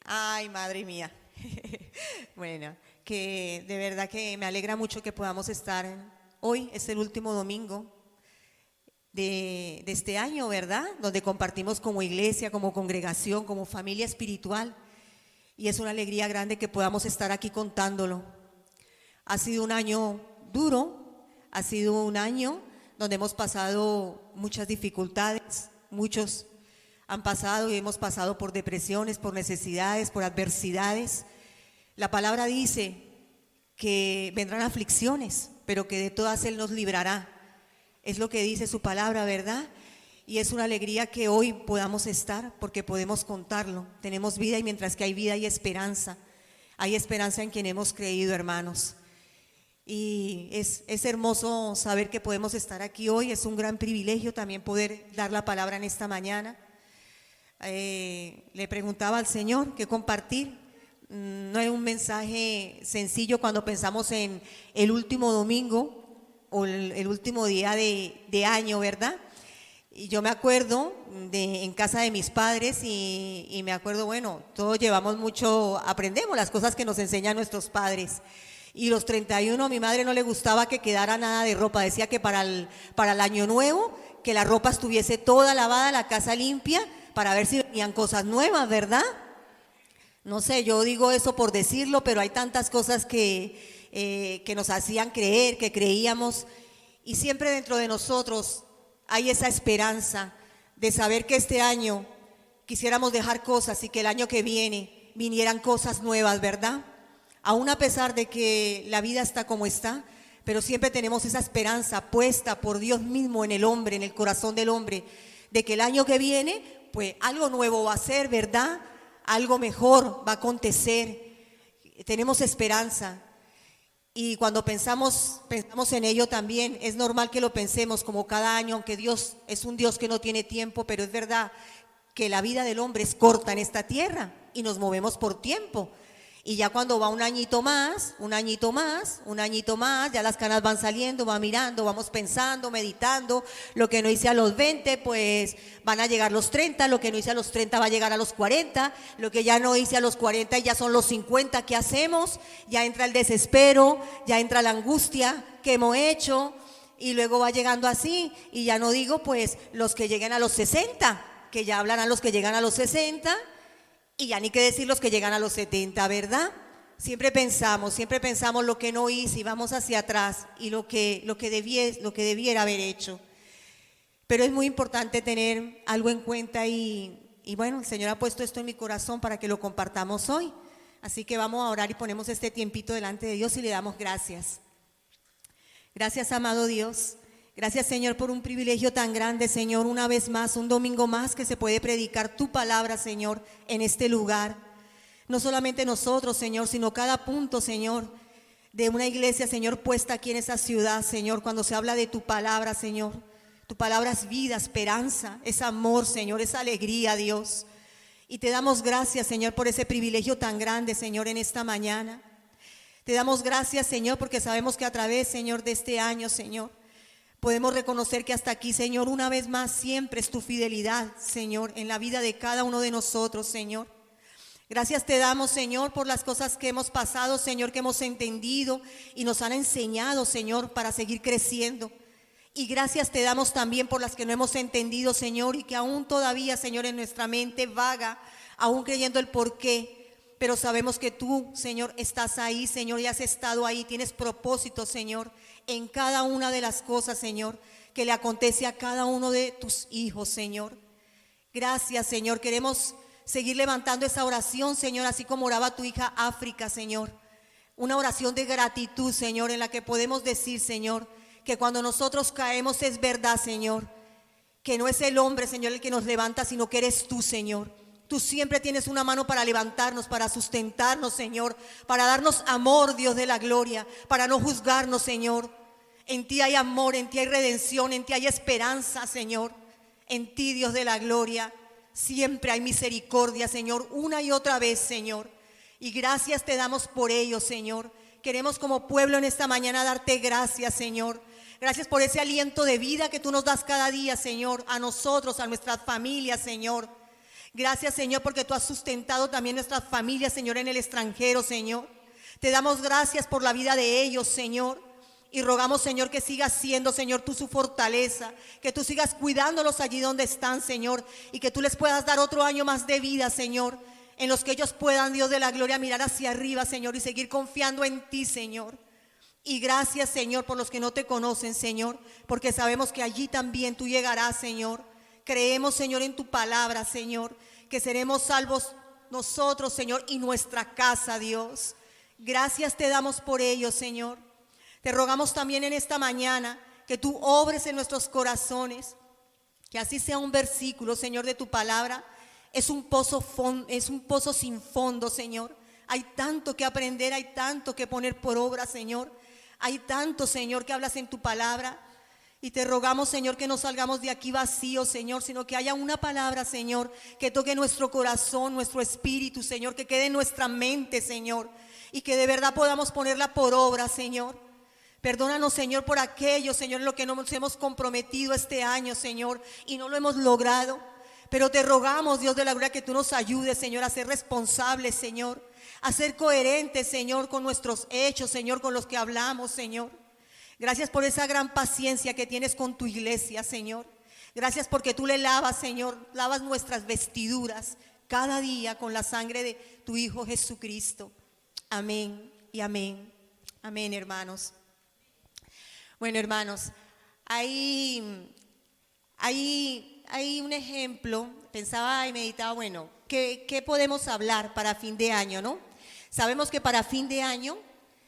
Ay, madre mía. Bueno, que de verdad que me alegra mucho que podamos estar hoy, es el último domingo de este año, ¿verdad? Donde compartimos como iglesia, como congregación, como familia espiritual. Y es una alegría grande que podamos estar aquí contándolo. Ha sido un año duro, ha sido un año donde hemos pasado muchas dificultades, muchos han pasado y hemos pasado por depresiones, por necesidades, por adversidades. La palabra dice que vendrán aflicciones, pero que de todas Él nos librará. Es lo que dice su palabra, ¿verdad? Y es una alegría que hoy podamos estar porque podemos contarlo. Tenemos vida y mientras que hay vida hay esperanza. Hay esperanza en quien hemos creído, hermanos. Y es hermoso saber que podemos estar aquí hoy. Es un gran privilegio también poder dar la palabra en esta mañana. Le preguntaba al Señor qué compartir. No es un mensaje sencillo cuando pensamos en el último domingo o el último día de año, ¿verdad? Y yo me acuerdo en casa de mis padres y me acuerdo, bueno, todos llevamos mucho, aprendemos las cosas que nos enseñan nuestros padres. Y los 31 a mi madre no le gustaba que quedara nada de ropa, decía que para el año nuevo, que la ropa estuviese toda lavada, la casa limpia, para ver si venían cosas nuevas, ¿verdad? No sé, yo digo eso por decirlo, pero hay tantas cosas que nos hacían creer, que creíamos, y siempre dentro de nosotros hay esa esperanza de saber que este año quisiéramos dejar cosas y que el año que viene vinieran cosas nuevas, ¿verdad? Aún a pesar de que la vida está como está, pero siempre tenemos esa esperanza puesta por Dios mismo en el hombre, en el corazón del hombre, de que el año que viene, pues algo nuevo va a ser, ¿verdad? Algo mejor va a acontecer. Tenemos esperanza. Y cuando pensamos en ello también, es normal que lo pensemos como cada año, aunque Dios es un Dios que no tiene tiempo, pero es verdad que la vida del hombre es corta en esta tierra y nos movemos por tiempo. Y ya cuando va un añito más, ya las canas van saliendo, va mirando, vamos pensando, meditando. Lo que no hice a los 20, pues van a llegar los 30. Lo que no hice a los 30 va a llegar a los 40. Lo que ya no hice a los 40 ya son los 50. ¿Qué hacemos? Ya entra el desespero, ya entra la angustia. ¿Qué hemos hecho? Y luego va llegando así. Y ya no digo, pues, los que lleguen a los 60, que ya hablarán los que llegan a los 60. Y ya ni qué decir los que llegan a los 70, ¿verdad? Siempre pensamos lo que no hice y vamos hacia atrás y lo que debiera haber hecho. Pero es muy importante tener algo en cuenta y bueno, el Señor ha puesto esto en mi corazón para que lo compartamos hoy. Así que vamos a orar y ponemos este tiempito delante de Dios y le damos gracias. Gracias, amado Dios. Gracias, Señor, por un privilegio tan grande, Señor, una vez más, un domingo más que se puede predicar tu palabra, Señor, en este lugar. No solamente nosotros, Señor, sino cada punto, Señor, de una iglesia, Señor, puesta aquí en esa ciudad, Señor, cuando se habla de tu palabra, Señor. Tu palabra es vida, esperanza, es amor, Señor, es alegría, Dios. Y te damos gracias, Señor, por ese privilegio tan grande, Señor, en esta mañana. Te damos gracias, Señor, porque sabemos que a través, Señor, de este año, Señor, podemos reconocer que hasta aquí, Señor, una vez más siempre es tu fidelidad, Señor, en la vida de cada uno de nosotros, Señor. Gracias te damos, Señor, por las cosas que hemos pasado, Señor, que hemos entendido y nos han enseñado, Señor, para seguir creciendo. Y gracias te damos también por las que no hemos entendido, Señor, y que aún todavía, Señor, en nuestra mente vaga, aún creyendo el porqué. Pero sabemos que tú, Señor, estás ahí, Señor, y has estado ahí, tienes propósito, Señor, en cada una de las cosas, Señor, que le acontece a cada uno de tus hijos, Señor. Gracias, Señor. Queremos seguir levantando esa oración, Señor, así como oraba tu hija África, Señor. Una oración de gratitud, Señor, en la que podemos decir, Señor, que cuando nosotros caemos es verdad, Señor, que no es el hombre, Señor, el que nos levanta, sino que eres tú, Señor. Tú siempre tienes una mano para levantarnos, para sustentarnos, Señor, para darnos amor, Dios de la gloria, para no juzgarnos, Señor. En ti hay amor, en ti hay redención, en ti hay esperanza, Señor. En ti, Dios de la gloria, siempre hay misericordia, Señor, una y otra vez, Señor. Y gracias te damos por ello, Señor. Queremos como pueblo en esta mañana darte gracias, Señor. Gracias por ese aliento de vida que tú nos das cada día, Señor, a nosotros, a nuestras familias, Señor. Gracias, Señor, porque tú has sustentado también nuestras familias, Señor, en el extranjero, Señor. Te damos gracias por la vida de ellos, Señor. Y rogamos, Señor, que sigas siendo, Señor, tú su fortaleza, que tú sigas cuidándolos allí donde están, Señor, y que tú les puedas dar otro año más de vida, Señor, en los que ellos puedan, Dios de la gloria, mirar hacia arriba, Señor, y seguir confiando en ti, Señor. Y gracias, Señor, por los que no te conocen, Señor, porque sabemos que allí también tú llegarás, Señor. Creemos, Señor, en tu palabra, Señor, que seremos salvos nosotros, Señor, y nuestra casa, Dios. Gracias te damos por ello, Señor. Te rogamos también en esta mañana que tú obres en nuestros corazones, que así sea un versículo, Señor, de tu palabra. Es un pozo sin fondo, Señor. Hay tanto que aprender, hay tanto que poner por obra, Señor. Hay tanto, Señor, que hablas en tu palabra. Y te rogamos, Señor, que no salgamos de aquí vacíos, Señor, sino que haya una palabra, Señor, que toque nuestro corazón, nuestro espíritu, Señor, que quede en nuestra mente, Señor, y que de verdad podamos ponerla por obra, Señor. Perdónanos, Señor, por aquello, Señor, en lo que nos hemos comprometido este año, Señor, y no lo hemos logrado. Pero te rogamos, Dios de la gloria, que tú nos ayudes, Señor, a ser responsables, Señor, a ser coherentes, Señor, con nuestros hechos, Señor, con los que hablamos, Señor. Gracias por esa gran paciencia que tienes con tu iglesia, Señor. Gracias porque tú le lavas, Señor, lavas nuestras vestiduras cada día con la sangre de tu Hijo Jesucristo. Amén y amén. Amén, hermanos. Bueno, hermanos, hay un ejemplo. Pensaba y meditaba, bueno, ¿qué podemos hablar para fin de año, no? Sabemos que para fin de año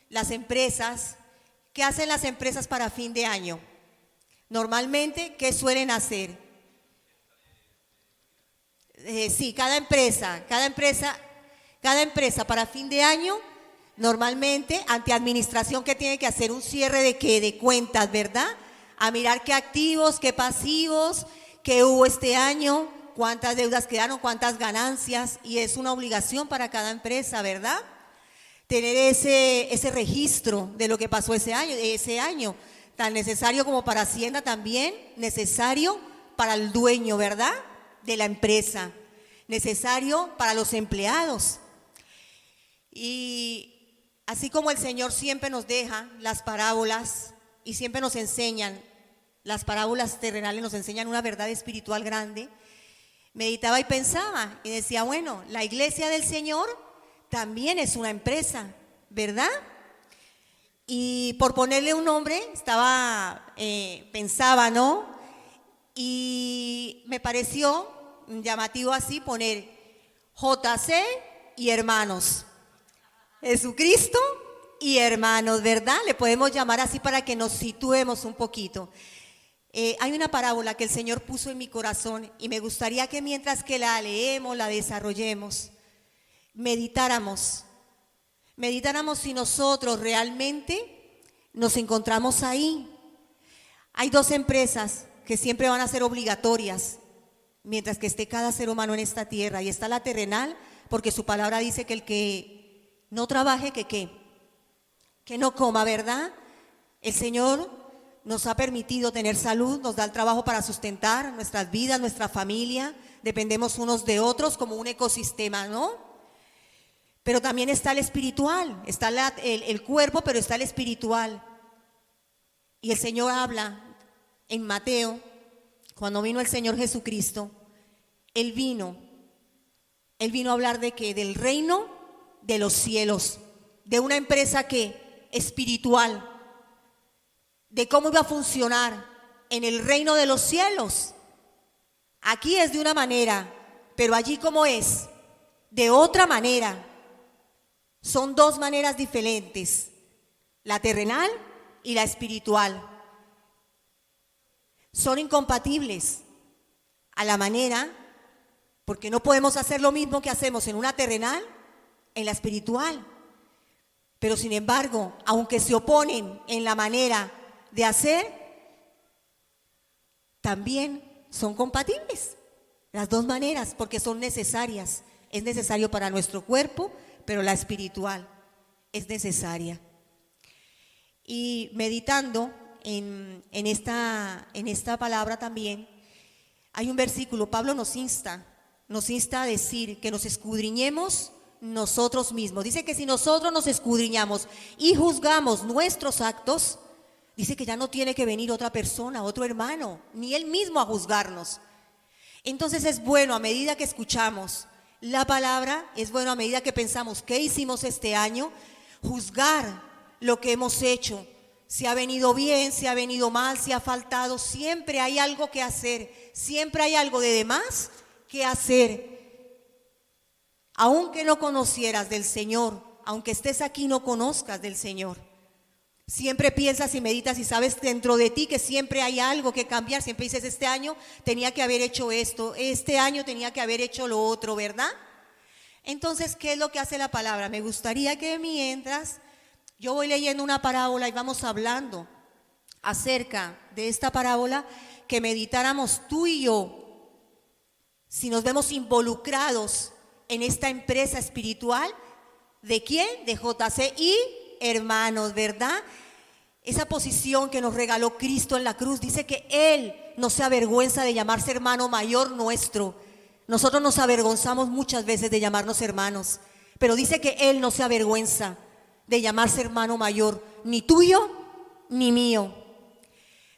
las empresas, ¿qué hacen las empresas para fin de año? Normalmente, ¿qué suelen hacer? Sí, cada empresa para fin de año, normalmente, ante administración, ¿qué tiene que hacer? Un cierre de ¿qué? De cuentas, ¿verdad? A mirar qué activos, qué pasivos, qué hubo este año, cuántas deudas quedaron, cuántas ganancias, y es una obligación para cada empresa, ¿verdad? Tener ese registro de lo que pasó ese año, tan necesario como para Hacienda, también necesario para el dueño, ¿verdad?, de la empresa, necesario para los empleados. Y así como el Señor siempre nos deja las parábolas y siempre nos enseñan, las parábolas terrenales nos enseñan una verdad espiritual grande, meditaba y pensaba y decía, bueno, la iglesia del Señor también es una empresa, ¿verdad? Y por ponerle un nombre, pensaba, ¿no? Y me pareció llamativo así poner JC y hermanos. Jesucristo y hermanos, ¿verdad? Le podemos llamar así para que nos situemos un poquito. Hay una parábola que el Señor puso en mi corazón y me gustaría que mientras que la leemos, la desarrollemos, meditáramos si nosotros realmente nos encontramos ahí. Hay dos empresas que siempre van a ser obligatorias mientras que esté cada ser humano en esta tierra, y está la terrenal, porque su palabra dice que el que no trabaje, que no coma, ¿verdad? El Señor nos ha permitido tener salud, nos da el trabajo para sustentar nuestras vidas, nuestra familia, dependemos unos de otros como un ecosistema, ¿no? Pero también está el espiritual, está el cuerpo, pero está el espiritual. Y el Señor habla en Mateo, cuando vino el Señor Jesucristo, Él vino a hablar de ¿qué? Del reino de los cielos, de una empresa que espiritual, de cómo iba a funcionar en el reino de los cielos. Aquí es de una manera, pero allí ¿cómo es? De otra manera. Son dos maneras diferentes, la terrenal y la espiritual. Son incompatibles a la manera, porque no podemos hacer lo mismo que hacemos en una terrenal, en la espiritual. Pero sin embargo, aunque se oponen en la manera de hacer, también son compatibles. Las dos maneras, porque son necesarias. Es necesario para nuestro cuerpo, pero la espiritual es necesaria. Y meditando en esta palabra también, hay un versículo, Pablo nos insta nos insta a decir que nos escudriñemos nosotros mismos. Dice que si nosotros nos escudriñamos y juzgamos nuestros actos, dice que ya no tiene que venir otra persona, otro hermano, ni él mismo a juzgarnos. Entonces es bueno a medida que escuchamos la palabra, es bueno a medida que pensamos qué hicimos este año, juzgar lo que hemos hecho, si ha venido bien, si ha venido mal, si ha faltado. Siempre hay algo que hacer, siempre hay algo de demás que hacer. Aunque no conocieras del Señor, aunque estés aquí no conozcas del Señor, siempre piensas y meditas y sabes dentro de ti que siempre hay algo que cambiar. Siempre dices, este año tenía que haber hecho esto, este año tenía que haber hecho lo otro, ¿verdad? Entonces, ¿qué es lo que hace la palabra? Me gustaría que mientras yo voy leyendo una parábola y vamos hablando acerca de esta parábola, que meditáramos tú y yo, si nos vemos involucrados en esta empresa espiritual. ¿De quién? De JC y hermanos, ¿verdad? Esa posición que nos regaló Cristo en la cruz, dice que Él no se avergüenza de llamarse hermano mayor nuestro. Nosotros nos avergonzamos muchas veces de llamarnos hermanos, pero dice que Él no se avergüenza de llamarse hermano mayor, ni tuyo ni mío.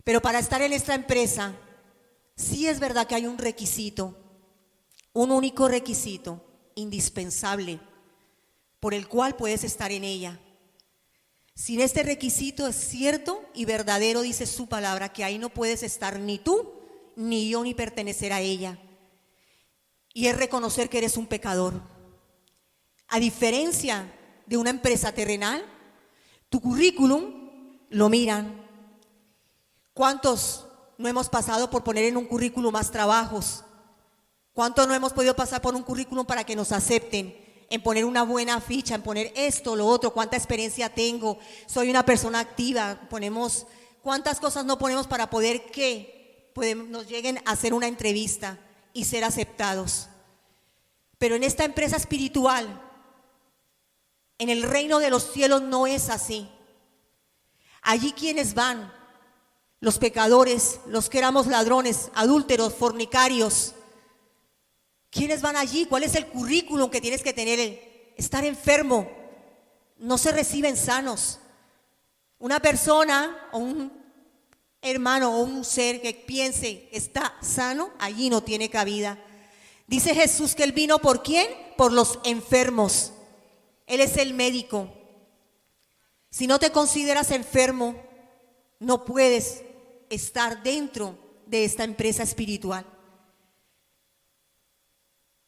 Pero para estar en esta empresa, sí es verdad que hay un requisito, un único requisito indispensable por el cual puedes estar en ella. Sin este requisito es cierto y verdadero, dice su palabra, que ahí no puedes estar ni tú, ni yo, ni pertenecer a ella. Y es reconocer que eres un pecador. A diferencia de una empresa terrenal, tu currículum lo miran. ¿Cuántos no hemos pasado por poner en un currículum más trabajos? ¿Cuántos no hemos podido pasar por un currículum para que nos acepten? En poner una buena ficha, en poner esto, lo otro, cuánta experiencia tengo, soy una persona activa, ponemos, cuántas cosas no ponemos para poder que nos lleguen a hacer una entrevista y ser aceptados. Pero en esta empresa espiritual, en el reino de los cielos no es así. Allí quienes van, los pecadores, los que éramos ladrones, adúlteros, fornicarios, ¿quiénes van allí? ¿Cuál es el currículum que tienes que tener? Estar enfermo. No se reciben sanos. Una persona o un hermano o un ser que piense está sano, allí no tiene cabida. Dice Jesús que Él vino ¿por quién? Por los enfermos. Él es el médico. Si no te consideras enfermo, no puedes estar dentro de esta empresa espiritual.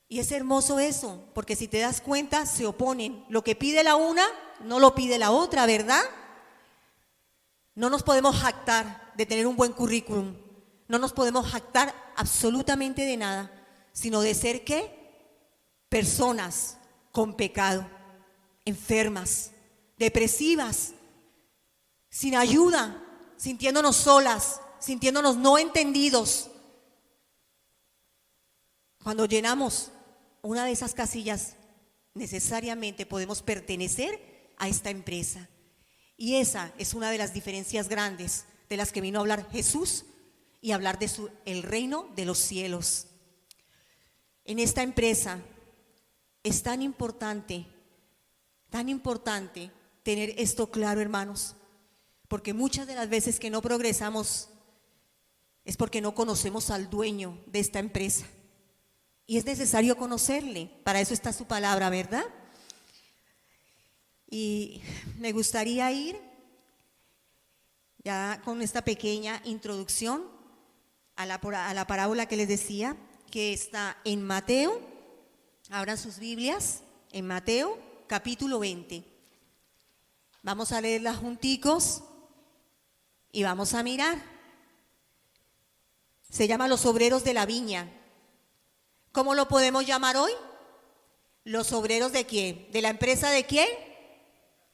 Y es hermoso eso, porque si te das cuenta, se oponen. Lo que pide la una, no lo pide la otra, ¿verdad? No nos podemos jactar de tener un buen currículum. No nos podemos jactar absolutamente de nada, sino de ser, ¿qué? Personas con pecado, enfermas, depresivas, sin ayuda, sintiéndonos solas, sintiéndonos no entendidos. Cuando llenamos una de esas casillas, necesariamente podemos pertenecer a esta empresa. Y esa es una de las diferencias grandes de las que vino a hablar Jesús y hablar de el reino de los cielos. En esta empresa es tan importante tener esto claro, hermanos, porque muchas de las veces que no progresamos es porque no conocemos al dueño de esta empresa. Y es necesario conocerle, para eso está su palabra, ¿verdad? Y me gustaría ir ya con esta pequeña introducción a la parábola que les decía, que está en Mateo. Abran sus Biblias, en Mateo capítulo 20. Vamos a leerla junticos y vamos a mirar. Se llama Los obreros de la viña. ¿Cómo lo podemos llamar hoy? ¿Los obreros de quién? ¿De la empresa de quién?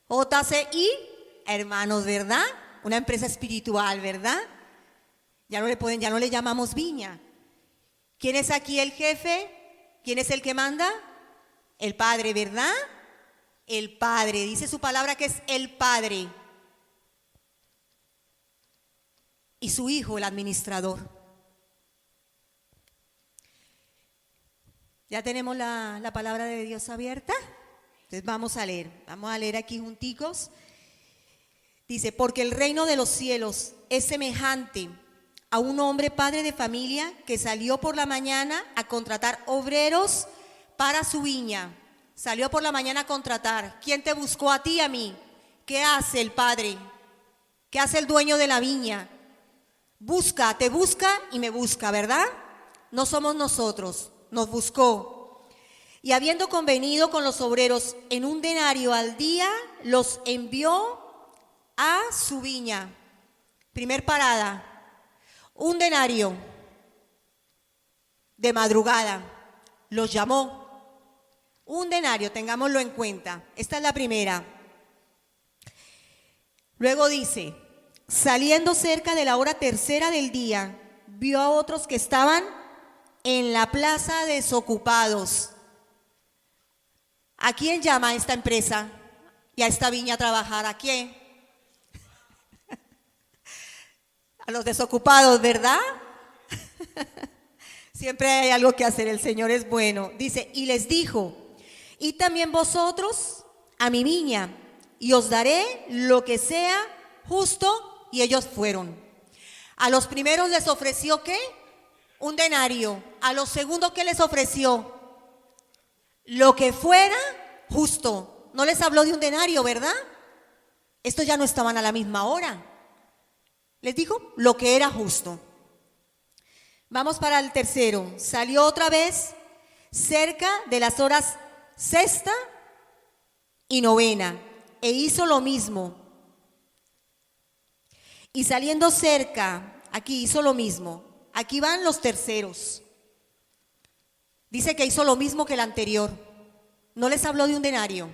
JCI, hermanos, ¿verdad? Una empresa espiritual, ¿verdad? Ya no le llamamos viña. ¿Quién es aquí el jefe? ¿Quién es el que manda? El Padre, ¿verdad? El Padre, dice su palabra que es el Padre. Y su Hijo, el administrador. ¿Ya tenemos la palabra de Dios abierta? Entonces vamos a leer aquí junticos. Dice, porque el reino de los cielos es semejante a un hombre padre de familia que salió por la mañana a contratar obreros para su viña. Salió por la mañana a contratar. ¿Quién te buscó a ti y a mí? ¿Qué hace el padre? ¿Qué hace el dueño de la viña? Te busca y me busca, ¿verdad? No somos nosotros, nos buscó. Y habiendo convenido con los obreros en un denario al día, los envió a su viña. Primer parada, un denario de madrugada, los llamó. Un denario, tengámoslo en cuenta. Esta es la primera. Luego dice, saliendo cerca de la hora tercera del día, vio a otros que estaban en la plaza desocupados. ¿A quién llama esta empresa y a esta viña a trabajar? ¿A quién? A los desocupados, ¿verdad? Siempre hay algo que hacer, el Señor es bueno. Dice, y les dijo, y también vosotros a mi viña, y os daré lo que sea justo, y ellos fueron. A los primeros les ofreció, ¿qué? Un denario. A los segundos, ¿qué les ofreció? Lo que fuera justo. No les habló de un denario, ¿verdad? Estos ya no estaban a la misma hora. Les dijo lo que era justo. Vamos para el tercero. Salió otra vez cerca de las horas sexta y novena e hizo lo mismo. Y saliendo cerca, aquí hizo lo mismo. Aquí van los terceros. Dice que hizo lo mismo que el anterior. No les habló de un denario.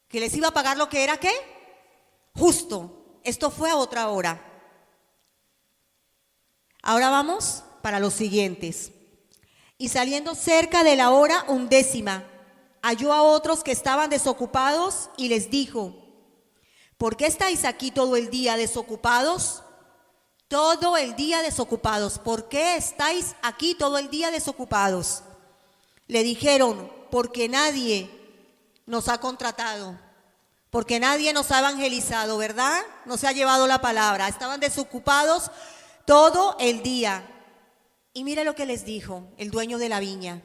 Que les iba a pagar lo que era, ¿qué? Justo. Esto fue a otra hora. Ahora vamos para los siguientes. Y saliendo cerca de la hora undécima, halló a otros que estaban desocupados y les dijo, ¿por qué estáis aquí todo el día desocupados? Todo el día desocupados. ¿Por qué estáis aquí todo el día desocupados? Le dijeron, porque nadie nos ha contratado, porque nadie nos ha evangelizado, ¿verdad? No se ha llevado la palabra. Estaban desocupados todo el día. Y mire lo que les dijo el dueño de la viña.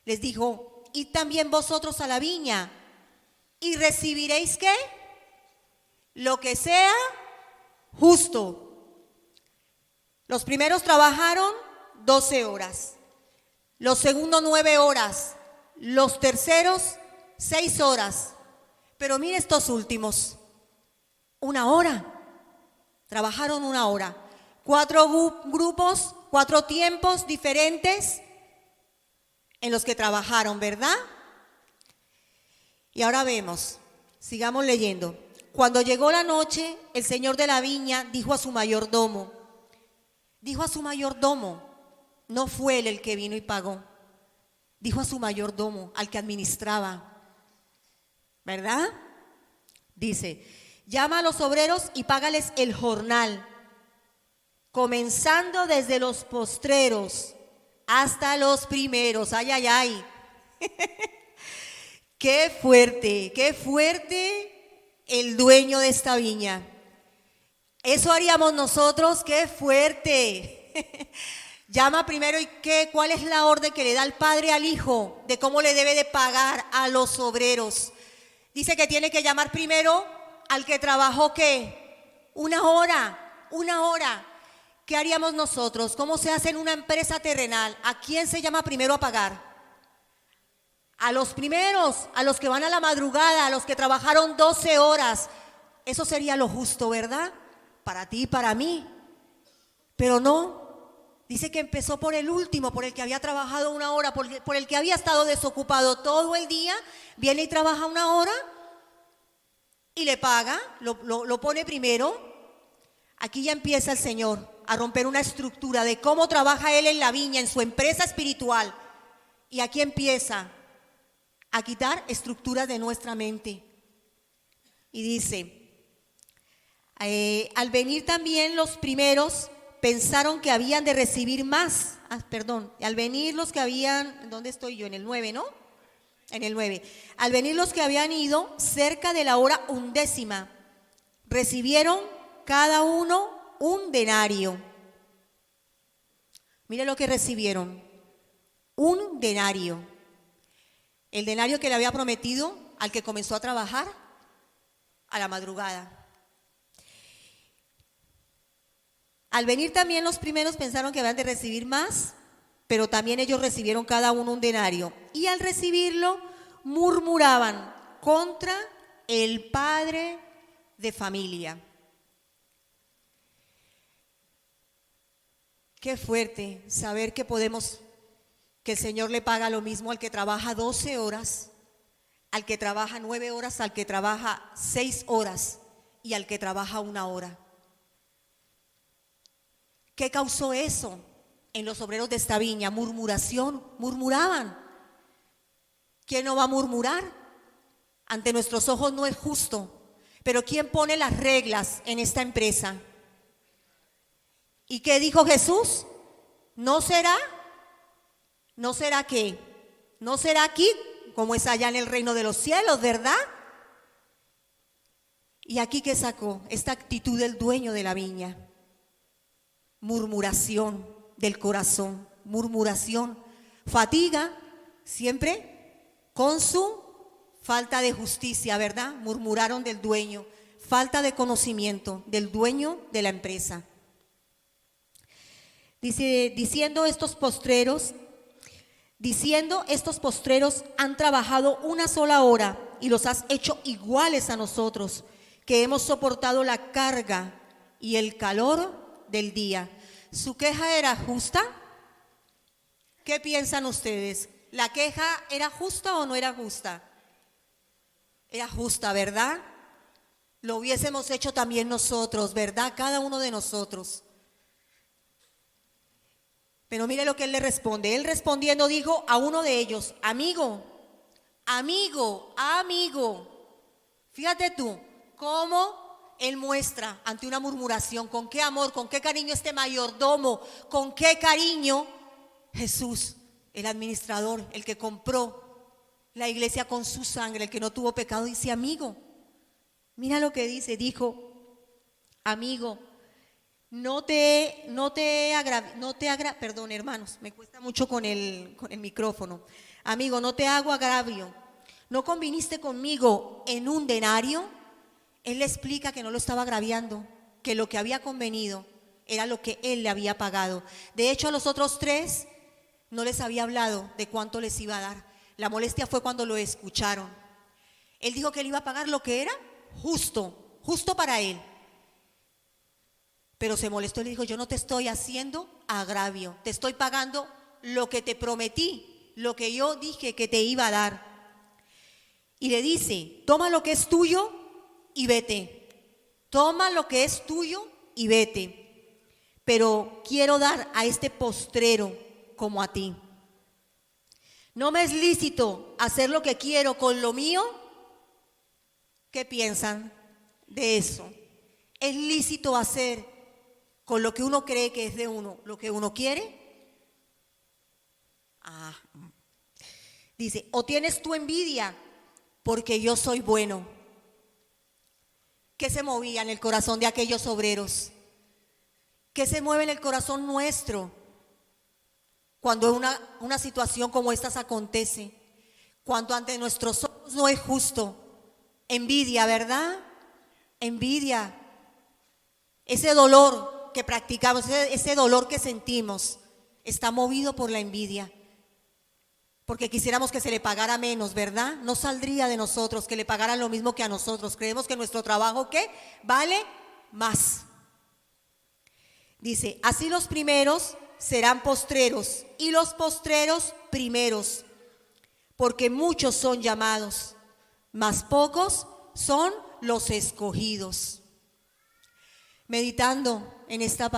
Les dijo, id también vosotros a la viña y recibiréis, ¿qué? Lo que sea justo. Los primeros trabajaron 12 horas, los segundos 9 horas, los terceros 6 horas. Pero mire estos últimos, 1 hora, trabajaron 1 hora. 4 grupos, 4 tiempos diferentes en los que trabajaron, ¿verdad? Y ahora vemos, sigamos leyendo. Cuando llegó la noche, el señor de la viña dijo a su mayordomo, no fue él el que vino y pagó, dijo a su mayordomo, al que administraba, ¿verdad? Dice, llama a los obreros y págales el jornal, comenzando desde los postreros hasta los primeros. Ay, ay, ay. Qué fuerte el dueño de esta viña. Eso haríamos nosotros, qué fuerte. Llama primero y ¿cuál es la orden que le da el padre al hijo de cómo le debe de pagar a los obreros? Dice que tiene que llamar primero al que trabajó, ¿qué? 1 hora, 1 hora. ¿Qué haríamos nosotros? ¿Cómo se hace en una empresa terrenal? ¿A quién se llama primero a pagar? A los primeros, a los que van a la madrugada, a los que trabajaron 12 horas. Eso sería lo justo, ¿verdad? Para ti y para mí. Pero no. Dice que empezó por el último, por el que había trabajado 1 hora, por el que había estado desocupado todo el día. Viene y trabaja 1 hora y le paga, lo pone primero. Aquí ya empieza el Señor a romper una estructura de cómo trabaja Él en la viña, en su empresa espiritual. Y aquí empieza a quitar estructuras de nuestra mente. Y dice, al venir también los primeros, pensaron que habían de recibir más. Al venir los que habían, ¿dónde estoy yo? En el 9, ¿no? En el 9. Al venir los que habían ido cerca de la hora 11, recibieron cada uno un denario. Mire lo que recibieron, un denario. El denario que le había prometido al que comenzó a trabajar a la madrugada. Al venir también los primeros pensaron que habían de recibir más, pero también ellos recibieron cada uno un denario. Y al recibirlo murmuraban contra el padre de familia. Qué fuerte saber que el Señor le paga lo mismo al que trabaja 12 horas, al que trabaja 9 horas, al que trabaja 6 horas y al que trabaja 1 hora. ¿Qué causó eso en los obreros de esta viña? Murmuración, murmuraban. ¿Quién no va a murmurar? Ante nuestros ojos no es justo, pero ¿quién pone las reglas en esta empresa? ¿Y qué dijo Jesús? ¿No será? ¿No será qué? ¿No será aquí como es allá en el reino de los cielos, verdad? ¿Y aquí qué sacó? Esta actitud del dueño de la viña. Murmuración del corazón, murmuración, fatiga siempre con su falta de justicia, ¿verdad? Murmuraron del dueño, falta de conocimiento del dueño de la empresa. Dice, diciendo estos postreros han trabajado 1 sola hora y los has hecho iguales a nosotros, que hemos soportado la carga y el calor del día. ¿Su queja era justa? ¿Qué piensan ustedes? ¿La queja era justa o no era justa? Era justa, ¿verdad? Lo hubiésemos hecho también nosotros, ¿verdad? Cada uno de nosotros. Pero mire lo que él le responde. Él respondiendo dijo a uno de ellos: amigo. Fíjate tú cómo él muestra ante una murmuración, con qué amor, con qué cariño este mayordomo, con qué cariño Jesús, el administrador, el que compró la iglesia con su sangre, el que no tuvo pecado, dice amigo. Mira lo que dice, dijo, amigo, perdón, hermanos, me cuesta mucho con el micrófono. Amigo, no te hago agravio. ¿No conviniste conmigo en un denario? Él le explica que no lo estaba agraviando, que lo que había convenido era lo que él le había pagado. De hecho, a los otros 3 no les había hablado de cuánto les iba a dar. La molestia fue cuando lo escucharon. Él dijo que él iba a pagar lo que era justo para él. Pero se molestó y le dijo: yo no te estoy haciendo agravio, te estoy pagando lo que te prometí, lo que yo dije que te iba a dar. Y le dice: toma lo que es tuyo y vete. Toma lo que es tuyo y vete. Pero quiero dar a este postrero como a ti. ¿No me es lícito hacer lo que quiero con lo mío? ¿Qué piensan de eso? ¿Es lícito hacer con lo que uno cree que es de uno lo que uno quiere? Dice: ¿o tienes tu envidia porque yo soy bueno? ¿Qué se movía en el corazón de aquellos obreros? ¿Qué se mueve en el corazón nuestro cuando una situación como esta acontece? Cuando ante nuestros ojos no es justo. Envidia, ¿verdad? Envidia. Ese dolor que practicamos, ese dolor que sentimos, está movido por la envidia. Porque quisiéramos que se le pagara menos, ¿verdad? No saldría de nosotros que le pagaran lo mismo que a nosotros. Creemos que nuestro trabajo, ¿qué? Vale más. Dice: así los primeros serán postreros y los postreros primeros, porque muchos son llamados, mas pocos son los escogidos. Meditando en esta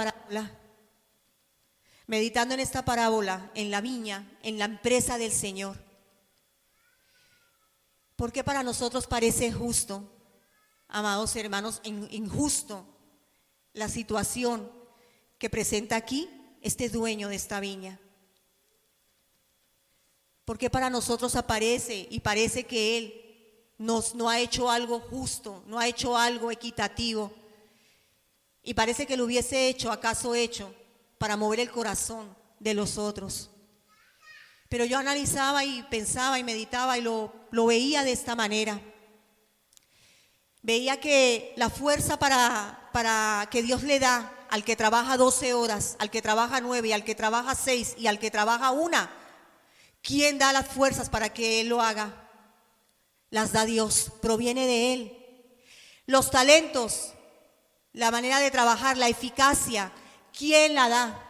parábola, en la viña, en la empresa del Señor. ¿Por qué para nosotros parece justo, amados hermanos, injusto la situación que presenta aquí este dueño de esta viña? Porque para nosotros aparece y parece que Él no ha hecho algo justo, no ha hecho algo equitativo. Y parece que lo hubiese hecho, acaso hecho, para mover el corazón de los otros. Pero yo analizaba y pensaba y meditaba y lo veía de esta manera. Veía que la fuerza para que Dios le da al que trabaja 12 horas, al que trabaja 9, al que trabaja 6 y al que trabaja 1, ¿quién da las fuerzas para que Él lo haga? Las da Dios, proviene de Él. Los talentos, la manera de trabajar, la eficacia, ¿quién la da?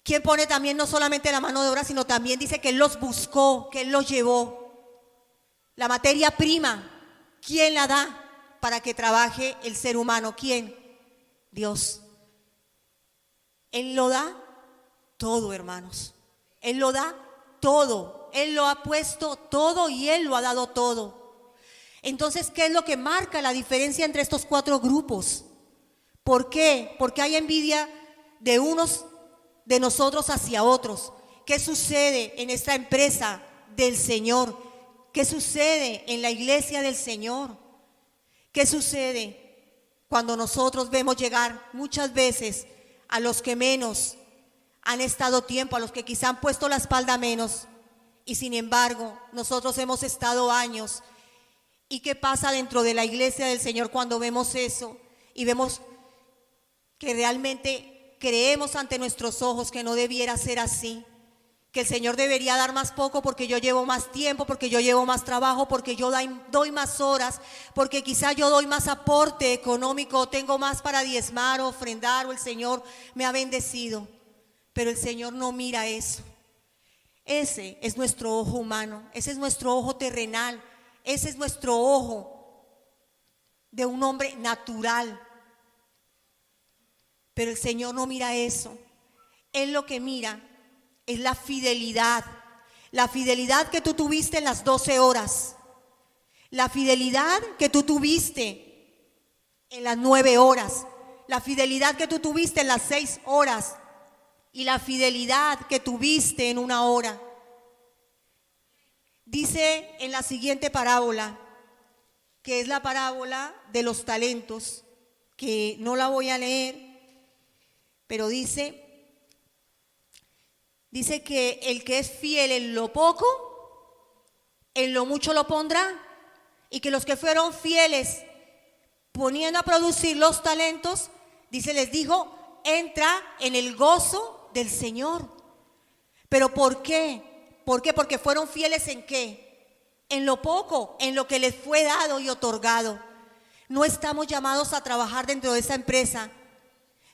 ¿Quién pone también no solamente la mano de obra, sino también dice que Él los buscó, que Él los llevó? La materia prima, ¿quién la da para que trabaje el ser humano? ¿Quién? Dios. Él lo da todo, hermanos. Él lo da todo. Él lo ha puesto todo y Él lo ha dado todo. Entonces, ¿qué es lo que marca la diferencia entre estos 4 grupos? ¿Por qué? Porque hay envidia de unos de nosotros hacia otros. ¿Qué sucede en esta empresa del Señor? ¿Qué sucede en la iglesia del Señor? ¿Qué sucede cuando nosotros vemos llegar muchas veces a los que menos han estado tiempo, a los que quizá han puesto la espalda menos, y sin embargo nosotros hemos estado años? ¿Y qué pasa dentro de la iglesia del Señor cuando vemos eso y vemos que realmente creemos ante nuestros ojos que no debiera ser así? Que el Señor debería dar más poco porque yo llevo más tiempo, porque yo llevo más trabajo, porque yo doy más horas, porque quizá yo doy más aporte económico, tengo más para diezmar o ofrendar, o el Señor me ha bendecido. Pero el Señor no mira eso. Ese es nuestro ojo humano, ese es nuestro ojo terrenal, ese es nuestro ojo de un hombre natural. Pero el Señor no mira eso. Él lo que mira es la fidelidad que tú tuviste en las 12 horas, la fidelidad que tú tuviste en las 9 horas, la fidelidad que tú tuviste en las 6 horas y la fidelidad que tuviste en 1 hora. Dice en la siguiente parábola, que es la parábola de los talentos, que no la voy a leer, pero dice que el que es fiel en lo poco, en lo mucho lo pondrá, y que los que fueron fieles poniendo a producir los talentos, dice, les dijo, entra en el gozo del Señor. ¿Pero por qué? ¿Por qué? Porque fueron fieles ¿en qué? En lo poco, en lo que les fue dado y otorgado. No estamos llamados a trabajar dentro de esa empresa.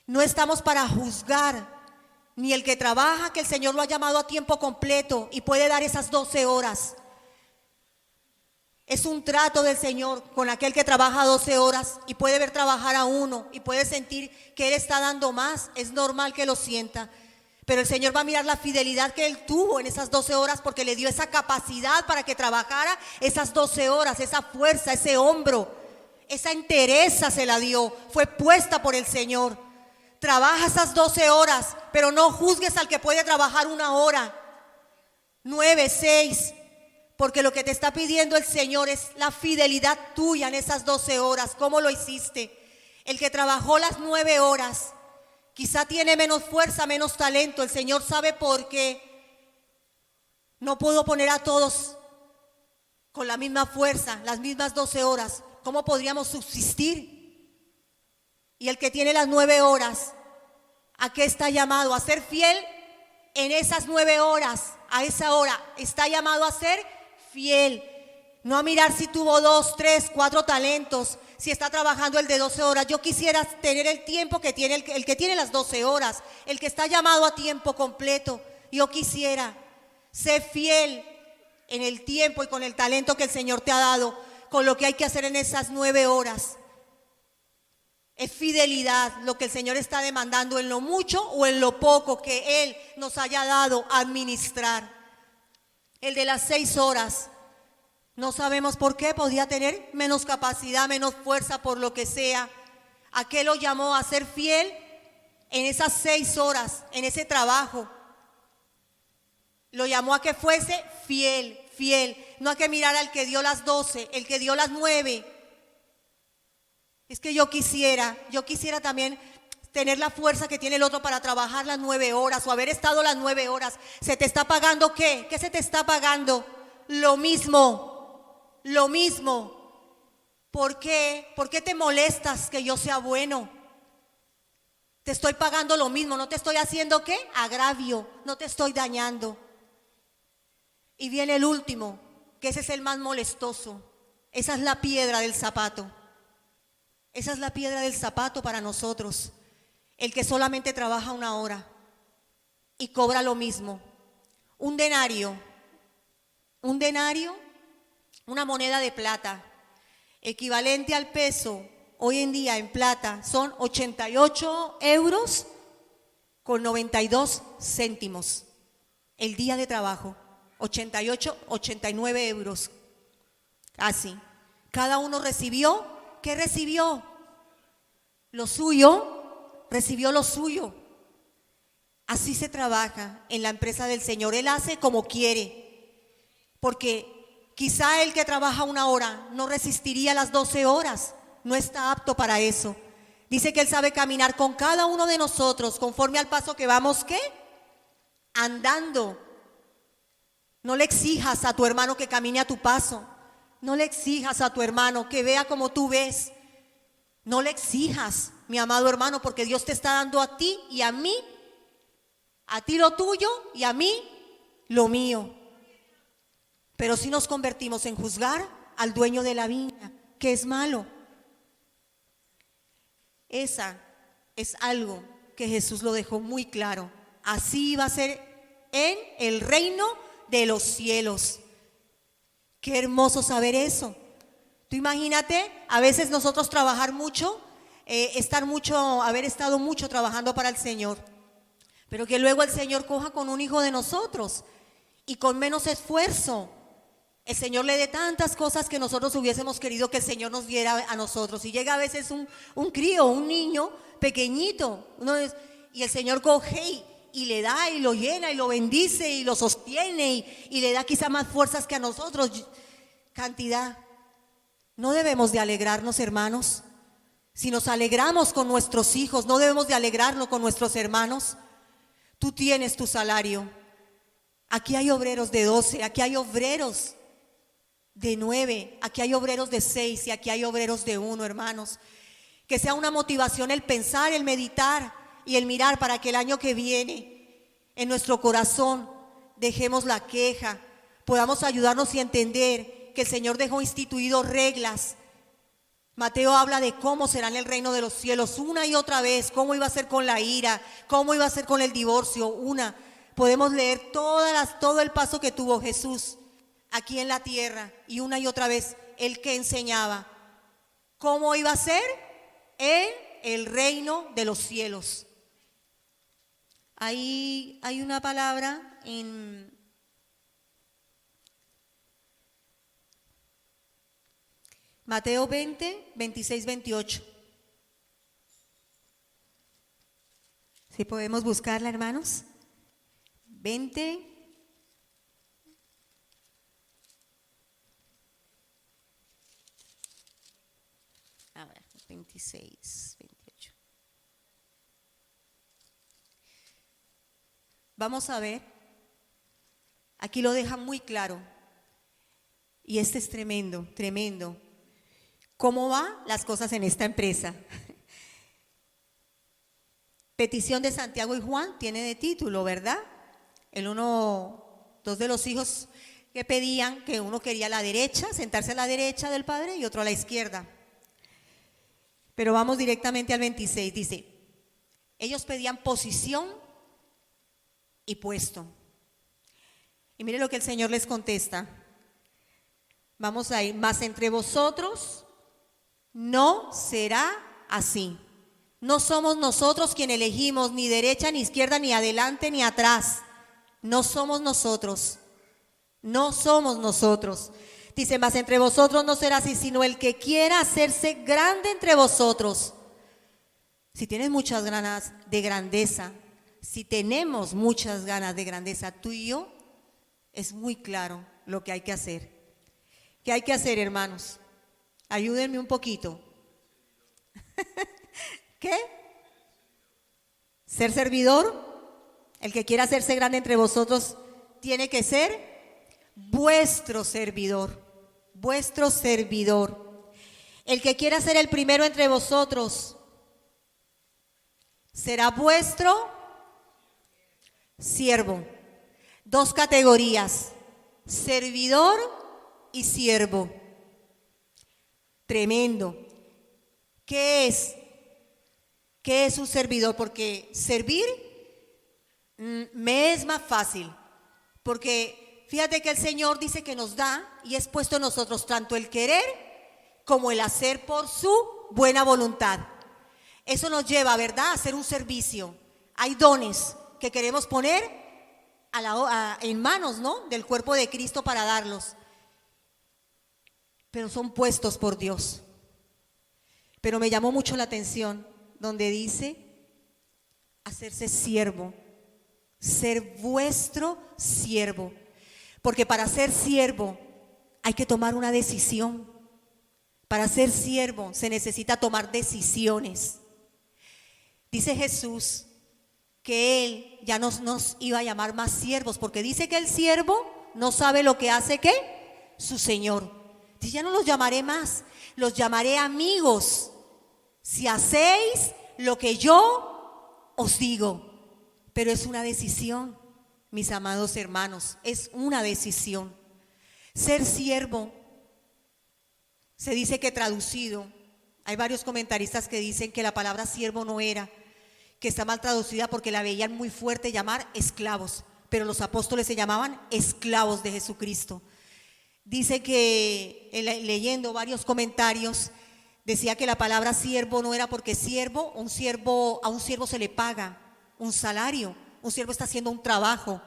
No estamos para juzgar, ni el que trabaja, que el Señor lo ha llamado a tiempo completo y puede dar esas 12 horas. Es un trato del Señor con aquel que trabaja 12 horas y puede ver trabajar a uno y puede sentir que Él está dando más. Es normal que lo sienta. Pero el Señor va a mirar la fidelidad que Él tuvo en esas 12 horas porque le dio esa capacidad para que trabajara esas 12 horas, esa fuerza, ese hombro, esa entereza se la dio, fue puesta por el Señor. Trabaja esas 12 horas, pero no juzgues al que puede trabajar 1 hora, 9, 6, porque lo que te está pidiendo el Señor es la fidelidad tuya en esas 12 horas. ¿Cómo lo hiciste? El que trabajó las 9 horas, quizá tiene menos fuerza, menos talento. El Señor sabe por qué. No puedo poner a todos con la misma fuerza, las mismas 12 horas. ¿Cómo podríamos subsistir? Y el que tiene las 9 horas, ¿a qué está llamado? A ser fiel en esas 9 horas, a esa hora. Está llamado a ser fiel. No a mirar si tuvo 2, 3, 4 talentos, si está trabajando el de 12 horas. Yo quisiera tener el tiempo que tiene el que tiene las 12 horas, el que está llamado a tiempo completo. Yo quisiera ser fiel en el tiempo y con el talento que el Señor te ha dado, con lo que hay que hacer en esas 9 horas. Es fidelidad lo que el Señor está demandando en lo mucho o en lo poco que Él nos haya dado a administrar. El de las 6 horas, no sabemos por qué, podía tener menos capacidad, menos fuerza por lo que sea. ¿A qué lo llamó? A ser fiel en esas 6 horas, en ese trabajo. Lo llamó a que fuese fiel, fiel. No a que mirara al que dio las 12, el que dio las 9. Es que yo quisiera también tener la fuerza que tiene el otro para trabajar las 9 horas o haber estado las 9 horas. ¿Se te está pagando qué? ¿Qué se te está pagando? Lo mismo, lo mismo. ¿Por qué? ¿Por qué te molestas que yo sea bueno? Te estoy pagando lo mismo, no te estoy haciendo ¿qué? Agravio, no te estoy dañando. Y viene el último, que ese es el más molestoso. Esa es la piedra del zapato. Esa es la piedra del zapato para nosotros. El que solamente trabaja 1 hora y cobra lo mismo. Un denario, una moneda de plata, equivalente al peso, hoy en día en plata, son 88 euros con 92 céntimos. El día de trabajo, 88, 89 euros. Casi. Cada uno recibió, ¿qué recibió? Lo suyo, recibió lo suyo. Así se trabaja en la empresa del Señor. Él hace como quiere, porque quizá el que trabaja 1 hora no resistiría las 12 horas, no está apto para eso. Dice que Él sabe caminar con cada uno de nosotros conforme al paso que vamos, ¿qué? Andando. No le exijas a tu hermano que camine a tu paso. No le exijas a tu hermano que vea como tú ves. No le exijas, mi amado hermano, porque Dios te está dando a ti y a mí lo tuyo y a mí lo mío. Pero si nos convertimos en juzgar al dueño de la viña, que es malo. Esa es algo que Jesús lo dejó muy claro. Así va a ser en el reino de los cielos. Qué hermoso saber eso. Tú imagínate, a veces nosotros trabajar mucho, haber estado mucho trabajando para el Señor, pero que luego el Señor coja con un hijo de nosotros y con menos esfuerzo el Señor le dé tantas cosas que nosotros hubiésemos querido que el Señor nos diera a nosotros. Y llega a veces un crío, un niño pequeñito, y el Señor coge y le da y lo llena y lo bendice y lo sostiene y le da quizá más fuerzas que a nosotros, cantidad. No debemos de alegrarnos, hermanos. Si nos alegramos con nuestros hijos, no debemos de alegrarnos con nuestros hermanos. Tú tienes tu salario. Aquí hay obreros de 12, aquí hay obreros de 9, aquí hay obreros de 6 y aquí hay obreros de 1, hermanos. Que sea una motivación el pensar, el meditar y el mirar para que el año que viene en nuestro corazón dejemos la queja, podamos ayudarnos y entender que el Señor dejó instituido reglas. Mateo habla de cómo será en el reino de los cielos una y otra vez, cómo iba a ser con la ira, cómo iba a ser con el divorcio, Podemos leer todo el paso que tuvo Jesús aquí en la tierra y una y otra vez Él que enseñaba cómo iba a ser en el reino de los cielos. Ahí hay una palabra en Mateo 20, 26, 28. ¿Sí podemos buscarla, hermanos? 20. A ver, 26, 28. Vamos a ver. Aquí lo deja muy claro. Y este es tremendo, tremendo. ¿Cómo van las cosas en esta empresa? Petición de Santiago y Juan tiene de título, ¿verdad? Dos de los hijos que pedían, que uno quería a la derecha, sentarse a la derecha del padre y otro a la izquierda. Pero vamos directamente al 26, dice, ellos pedían posición y puesto. Y mire lo que el Señor les contesta. Vamos a ir, mas entre vosotros no será así. No somos nosotros quien elegimos ni derecha, ni izquierda, ni adelante, ni atrás. No somos nosotros. No somos nosotros. Dice, mas entre vosotros no será así, sino el que quiera hacerse grande entre vosotros, Si tienes muchas ganas de grandeza, si tenemos muchas ganas de grandeza, tú y yo, es muy claro lo que hay que hacer. ¿Qué hay que hacer, hermanos? Ayúdenme un poquito. ¿Qué? ¿Ser servidor? El que quiera hacerse grande entre vosotros tiene que ser vuestro servidor. Vuestro servidor. El que quiera ser el primero entre vosotros será vuestro siervo. Dos categorías, servidor y siervo. Tremendo. ¿Qué es? ¿Qué es un servidor? Porque servir me es más fácil. Porque fíjate que el Señor dice que nos da y es puesto en nosotros tanto el querer como el hacer por su buena voluntad. Eso nos lleva, ¿verdad?, a hacer un servicio. Hay dones que queremos poner en manos, ¿no?, del cuerpo de Cristo para darlos. Pero son puestos por Dios. Pero me llamó mucho la atención donde dice hacerse siervo, ser vuestro siervo. Porque para ser siervo hay que tomar una decisión. Para ser siervo se necesita tomar decisiones. Dice Jesús que Él ya nos iba a llamar más siervos, porque dice que el siervo no sabe lo que hace, ¿qué? Su Señor. Dice, ya no los llamaré más, los llamaré amigos, si hacéis lo que yo os digo. Pero es una decisión, mis amados hermanos, es una decisión. Ser siervo, se dice que traducido, hay varios comentaristas que dicen que la palabra siervo no era, que está mal traducida porque la veían muy fuerte llamar esclavos, pero los apóstoles se llamaban esclavos de Jesucristo. Dice que leyendo varios comentarios decía que la palabra siervo no era porque a un siervo se le paga un salario, un siervo está haciendo un trabajo,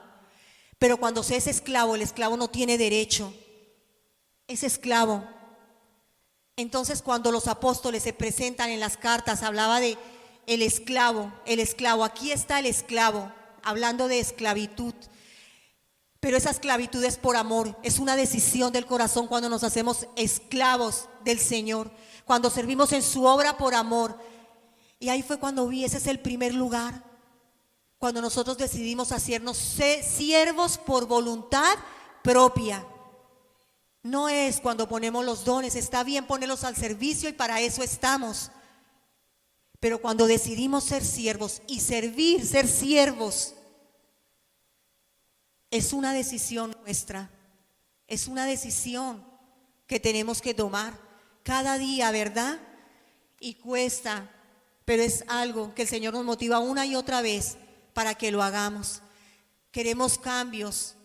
pero cuando se es esclavo, el esclavo no tiene derecho, es esclavo. Entonces cuando los apóstoles se presentan en las cartas, hablaba de el esclavo, aquí está el esclavo, hablando de esclavitud. Pero esa esclavitud es por amor, es una decisión del corazón cuando nos hacemos esclavos del Señor, cuando servimos en su obra por amor. Y ahí fue cuando vi, ese es el primer lugar, cuando nosotros decidimos hacernos siervos por voluntad propia. No es cuando ponemos los dones, está bien ponerlos al servicio y para eso estamos. Pero cuando decidimos ser siervos y servir, ser siervos, es una decisión nuestra, es una decisión que tenemos que tomar cada día, ¿verdad? Y cuesta, pero es algo que el Señor nos motiva una y otra vez para que lo hagamos. Queremos cambios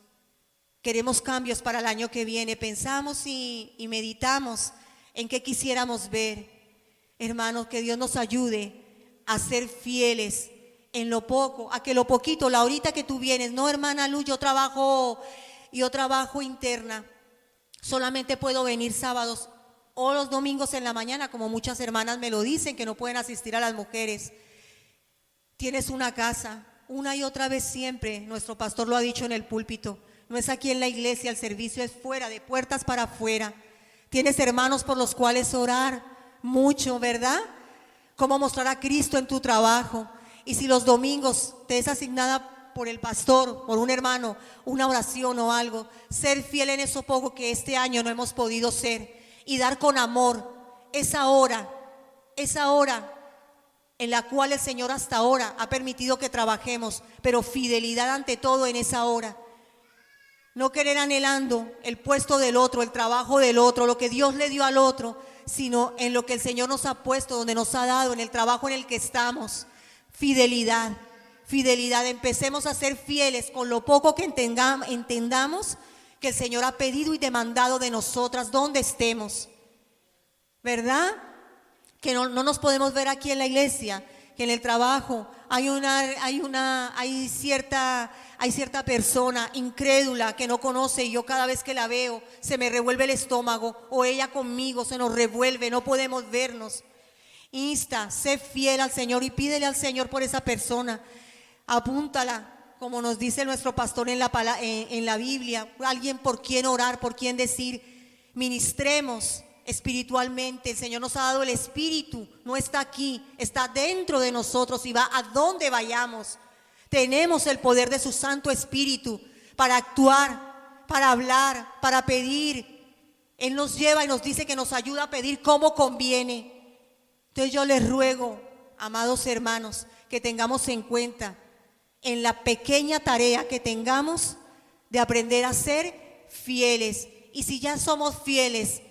para el año que viene, pensamos y meditamos en qué quisiéramos ver. Hermanos, que Dios nos ayude a ser fieles en lo poco, a que lo poquito, la horita que tú vienes, no, hermana Luz, yo trabajo interna, solamente puedo venir sábados o los domingos en la mañana, como muchas hermanas me lo dicen, que no pueden asistir a las mujeres. Tienes una casa, una y otra vez siempre, nuestro pastor lo ha dicho en el púlpito, no es aquí en la iglesia, el servicio es fuera, de puertas para afuera. Tienes hermanos por los cuales orar mucho, ¿verdad? Cómo mostrar a Cristo en tu trabajo. Y si los domingos te es asignada por el pastor, por un hermano, una oración o algo, ser fiel en eso poco que este año no hemos podido ser y dar con amor esa hora en la cual el Señor hasta ahora ha permitido que trabajemos, pero fidelidad ante todo en esa hora. No querer anhelando el puesto del otro, el trabajo del otro, lo que Dios le dio al otro, sino en lo que el Señor nos ha puesto, donde nos ha dado, en el trabajo en el que estamos. Fidelidad, empecemos a ser fieles con lo poco que entendamos que el Señor ha pedido y demandado de nosotras donde estemos, ¿verdad? Que no nos podemos ver aquí en la iglesia, que en el trabajo hay cierta persona incrédula que no conoce y yo cada vez que la veo se me revuelve el estómago, o ella conmigo se nos revuelve, no podemos vernos. Insta, sé fiel al Señor y pídele al Señor por esa persona. Apúntala, como nos dice nuestro pastor en la Biblia, alguien por quien orar, por quien decir, ministremos espiritualmente. El Señor nos ha dado el Espíritu, no está aquí, está dentro de nosotros y va a donde vayamos. Tenemos el poder de su Santo Espíritu para actuar, para hablar, para pedir. Él nos lleva y nos dice que nos ayuda a pedir como conviene. Entonces yo les ruego, amados hermanos, que tengamos en cuenta en la pequeña tarea que tengamos de aprender a ser fieles. Y si ya somos fieles,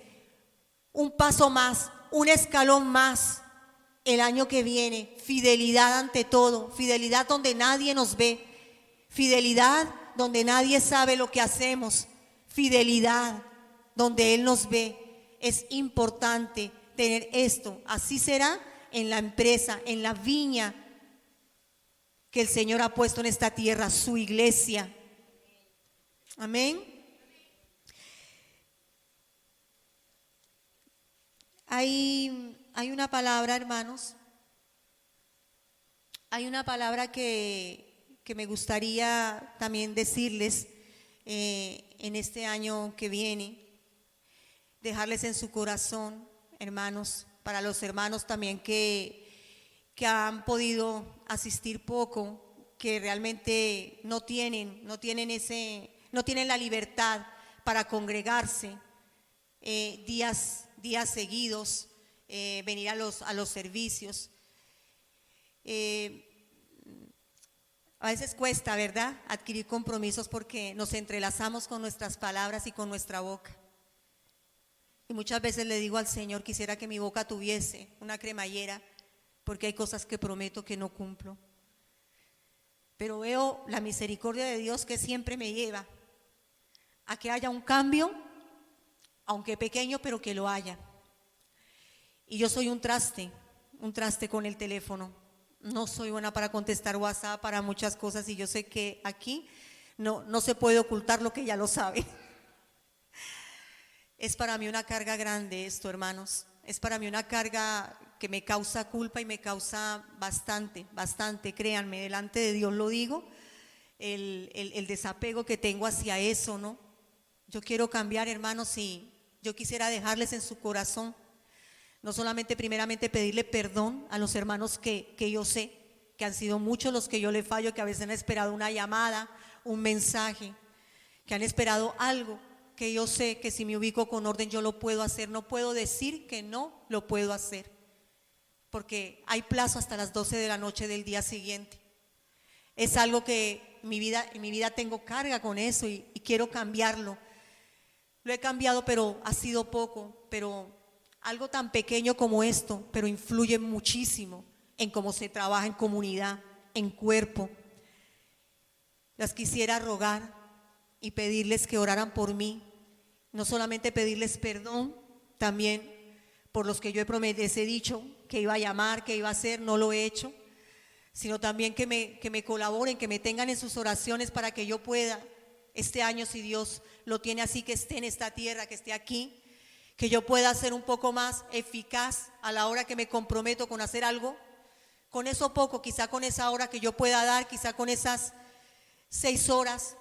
un paso más, un escalón más el año que viene. Fidelidad ante todo, fidelidad donde nadie nos ve, fidelidad donde nadie sabe lo que hacemos, fidelidad donde Él nos ve. Es importante tener esto. Así será en la empresa, en la viña que el Señor ha puesto en esta tierra, su iglesia. Amén. Hay una palabra, hermanos, hay una palabra que me gustaría también decirles en este año que viene, dejarles en su corazón, hermanos, para los hermanos también que han podido asistir poco, que realmente no tienen la libertad para congregarse días seguidos, venir a los servicios. A veces cuesta, ¿verdad?, adquirir compromisos porque nos entrelazamos con nuestras palabras y con nuestra boca. Y muchas veces le digo al Señor, quisiera que mi boca tuviese una cremallera, porque hay cosas que prometo que no cumplo. Pero veo la misericordia de Dios que siempre me lleva a que haya un cambio, aunque pequeño, pero que lo haya. Y yo soy un traste con el teléfono. No soy buena para contestar WhatsApp, para muchas cosas, y yo sé que aquí no se puede ocultar lo que ya lo sabe. Es para mí una carga grande esto, hermanos. Es para mí una carga que me causa culpa y me causa bastante, créanme, delante de Dios lo digo, el desapego que tengo hacia eso, ¿no? Yo quiero cambiar, hermanos, y yo quisiera dejarles en su corazón, no solamente primeramente pedirle perdón a los hermanos que yo sé que han sido muchos los que yo le fallo, que a veces han esperado una llamada, un mensaje, que han esperado algo que yo sé que si me ubico con orden yo lo puedo hacer. No puedo decir que no lo puedo hacer, porque hay plazo hasta las 12 de la noche del día siguiente. Es algo que en mi vida tengo carga con eso y quiero cambiarlo. Lo he cambiado, pero ha sido poco, pero algo tan pequeño como esto, pero influye muchísimo en cómo se trabaja en comunidad, en cuerpo. Las quisiera rogar y pedirles que oraran por mí, no solamente pedirles perdón, también por los que yo les he dicho que iba a llamar, que iba a hacer, no lo he hecho, sino también que me colaboren, que me tengan en sus oraciones para que yo pueda, este año, si Dios lo tiene así, que esté en esta tierra, que esté aquí, que yo pueda ser un poco más eficaz a la hora que me comprometo con hacer algo, con eso poco, quizá con esa hora que yo pueda dar, quizá con esas 6 horas,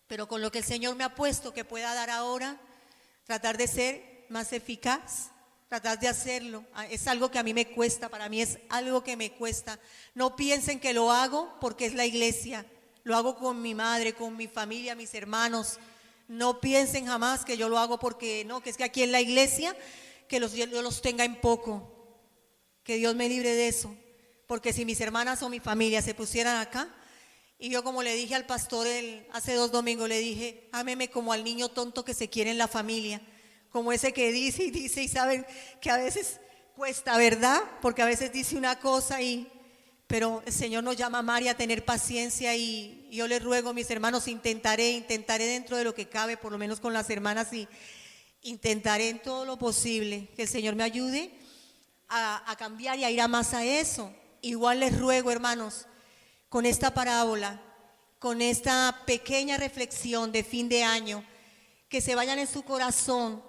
pero con lo que el Señor me ha puesto que pueda dar ahora, tratar de ser más eficaz, tratar de hacerlo. Es algo que a mí me cuesta, para mí es algo que me cuesta. No piensen que lo hago porque es la iglesia, lo hago con mi madre, con mi familia, mis hermanos. No piensen jamás que yo lo hago porque no, que es que aquí en la iglesia que yo los tenga en poco, que Dios me libre de eso, porque si mis hermanas o mi familia se pusieran acá, y yo, como le dije al pastor hace 2 domingos, le dije, ámeme como al niño tonto que se quiere en la familia, como ese que dice y dice, y saben que a veces cuesta, ¿verdad? Porque a veces dice una cosa pero el Señor nos llama a amar y a tener paciencia, y yo les ruego, mis hermanos, intentaré dentro de lo que cabe, por lo menos con las hermanas, y intentaré en todo lo posible que el Señor me ayude a cambiar y a ir a más a eso. Igual les ruego, hermanos, con esta parábola, con esta pequeña reflexión de fin de año, que se vayan en su corazón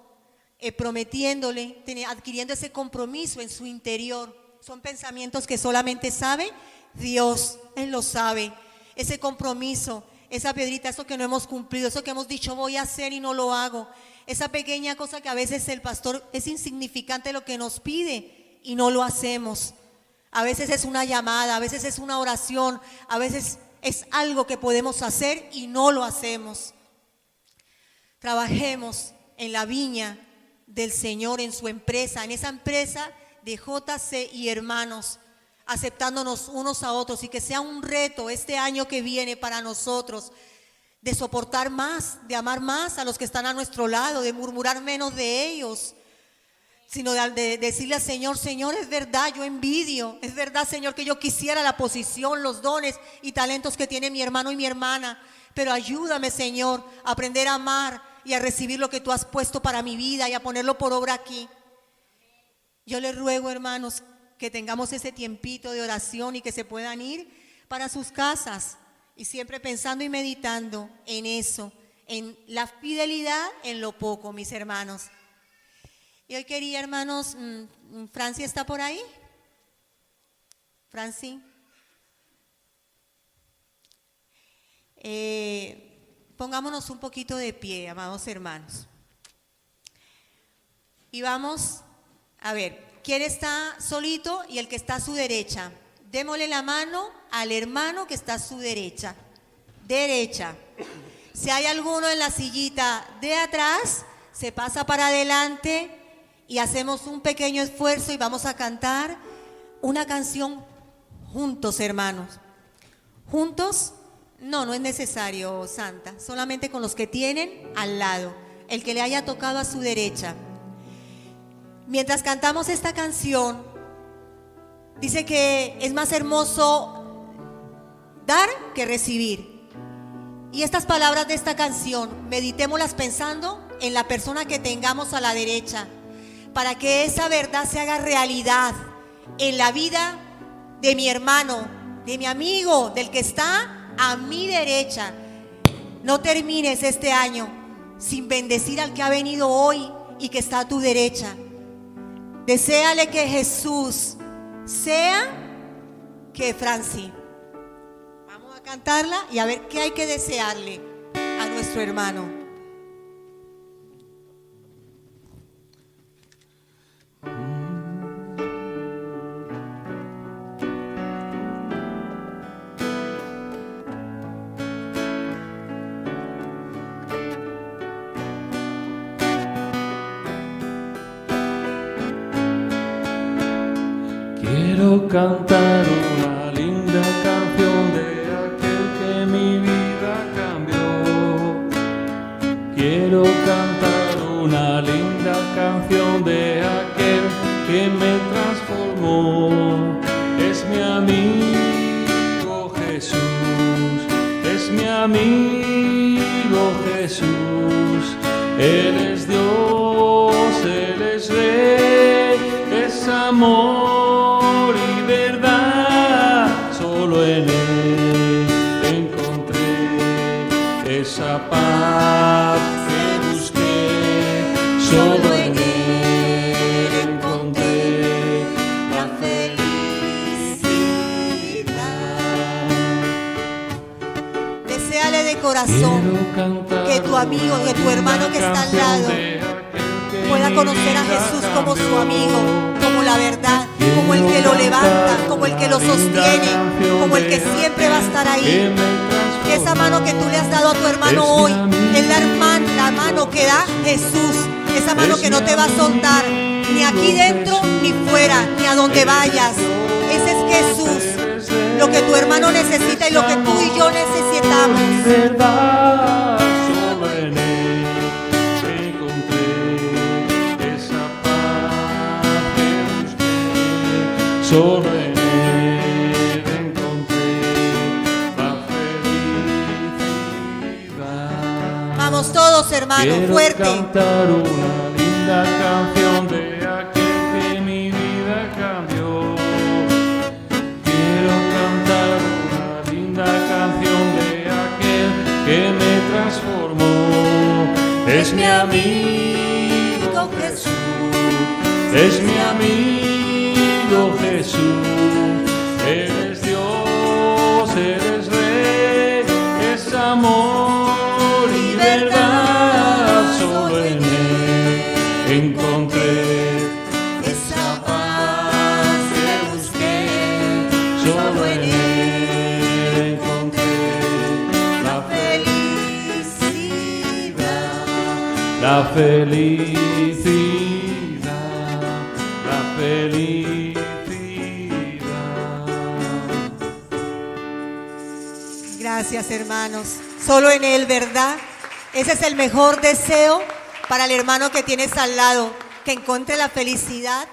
prometiéndole, adquiriendo ese compromiso en su interior. Son pensamientos que solamente sabe Dios, Él lo sabe. Ese compromiso, esa piedrita, eso que no hemos cumplido, eso que hemos dicho voy a hacer y no lo hago. Esa pequeña cosa que a veces el pastor es insignificante lo que nos pide y no lo hacemos. A veces es una llamada, a veces es una oración, a veces es algo que podemos hacer y no lo hacemos. Trabajemos en la viña del Señor, en su empresa, en esa empresa de JC y hermanos, aceptándonos unos a otros, y que sea un reto este año que viene para nosotros de soportar más, de amar más a los que están a nuestro lado, de murmurar menos de ellos, sino de decirle al Señor, Señor, es verdad, yo envidio, es verdad, Señor, que yo quisiera la posición, los dones y talentos que tiene mi hermano y mi hermana, pero ayúdame, Señor, a aprender a amar y a recibir lo que tú has puesto para mi vida y a ponerlo por obra aquí. Yo les ruego, hermanos, que tengamos ese tiempito de oración y que se puedan ir para sus casas y siempre pensando y meditando en eso, en la fidelidad en lo poco, mis hermanos. Y hoy quería, hermanos, ¿Franci está por ahí? ¿Franci? Pongámonos un poquito de pie, amados hermanos. Y vamos a ver, ¿quién está solito y el que está a su derecha? Démosle la mano al hermano que está a su derecha. Derecha. Si hay alguno en la sillita de atrás, se pasa para adelante y hacemos un pequeño esfuerzo y vamos a cantar una canción juntos, hermanos. ¿Juntos? No, no es necesario, Santa. Solamente con los que tienen al lado. El que le haya tocado a su derecha. Mientras cantamos esta canción, dice que es más hermoso dar que recibir. Y estas palabras de esta canción, meditémoslas pensando en la persona que tengamos a la derecha, para que esa verdad se haga realidad en la vida de mi hermano, de mi amigo, del que está a mi derecha. No termines este año sin bendecir al que ha venido hoy y que está a tu derecha. Deséale que Jesús sea que Franci. Vamos a cantarla y a ver qué hay que desearle a nuestro hermano. Quiero cantar una linda canción de aquel que mi vida cambió. Quiero cantar una linda canción de aquel que me transformó. Es mi amigo Jesús, es mi amigo Jesús. Él es Dios, Él es Rey, es amor. En él encontré esa paz que busqué, solo en él encontré la felicidad. Deséale de corazón que tu amigo, que tu hermano que está al lado pueda conocer a Jesús como su amigo, como la verdad, como el que lo levanta, como el que lo sostiene, como el que siempre va a estar ahí. Que esa mano que tú le has dado a tu hermano hoy es la mano que da Jesús, esa mano que no te va a soltar, ni aquí dentro ni fuera, ni a donde vayas. Ese es Jesús, lo que tu hermano necesita y lo que tú y yo necesitamos. Solo en él encontré la felicidad. Vamos todos, hermanos, quiero fuerte. Cantar una linda canción de aquel que mi vida cambió. Quiero cantar una linda canción de aquel que me transformó. Es mi amigo Jesús, es mi amigo Jesús. Eres Dios, eres Rey, es amor y verdad. Solo en Él encontré esa paz que busqué. Solo en Él encontré la felicidad. La felicidad, la felicidad. Gracias, hermanos. Solo en Él, ¿verdad? Ese es el mejor deseo para el hermano que tienes al lado, que encuentre la felicidad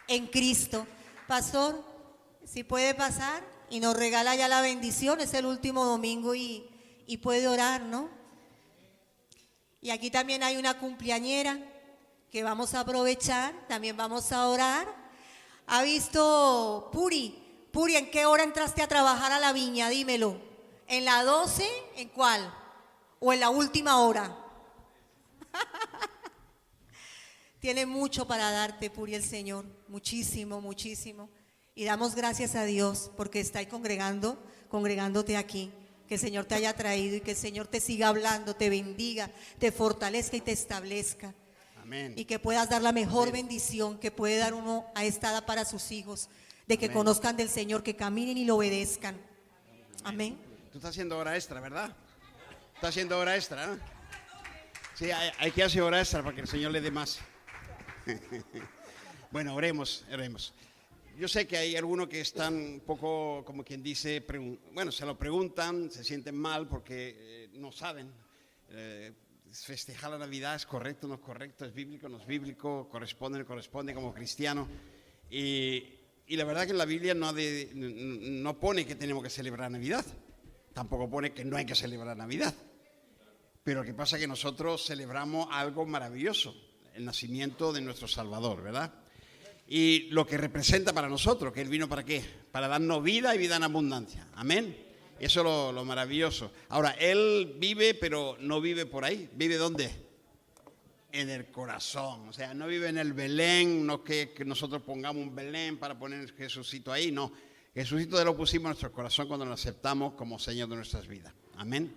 en Cristo. Pastor, si puede pasar y nos regala ya la bendición, es el último domingo y puede orar, ¿no? Y aquí también hay una cumpleañera que vamos a aprovechar, también vamos a orar. ¿Ha visto Puri? Puri, ¿en qué hora entraste a trabajar a la viña? Dímelo. ¿En la 12? ¿En cuál? ¿O en la última hora? Tiene mucho para darte, Puri, el Señor. Muchísimo, muchísimo. Y damos gracias a Dios porque está ahí congregándote aquí. Que el Señor te haya traído y que el Señor te siga hablando, te bendiga, te fortalezca y te establezca. Amén. Y que puedas dar la mejor bendición que puede dar uno a esta edad para sus hijos, de que conozcan del Señor, que caminen y lo obedezcan. Amén. Tú estás haciendo hora extra, ¿verdad? Estás haciendo hora extra, ¿no? Sí, hay que hacer hora extra para que el Señor le dé más. Bueno, oremos. Yo sé que hay algunos que están un poco, como quien dice, se lo preguntan, se sienten mal porque no saben. Festejar la Navidad es correcto, no es correcto, es bíblico, no es bíblico, corresponde, no corresponde como cristiano. Y la verdad que en la Biblia no pone que tenemos que celebrar Navidad, tampoco pone que no hay que celebrar Navidad. Pero lo que pasa es que nosotros celebramos algo maravilloso, el nacimiento de nuestro Salvador, ¿verdad? Y lo que representa para nosotros, que Él vino ¿para qué? Para darnos vida y vida en abundancia. Amén. Eso es lo maravilloso. Ahora, Él vive, pero no vive por ahí. ¿Vive dónde? En el corazón. O sea, no vive en el Belén, no que nosotros pongamos un Belén para poner Jesucito ahí, no. Jesucito lo pusimos en nuestro corazón cuando lo aceptamos como Señor de nuestras vidas. Amén.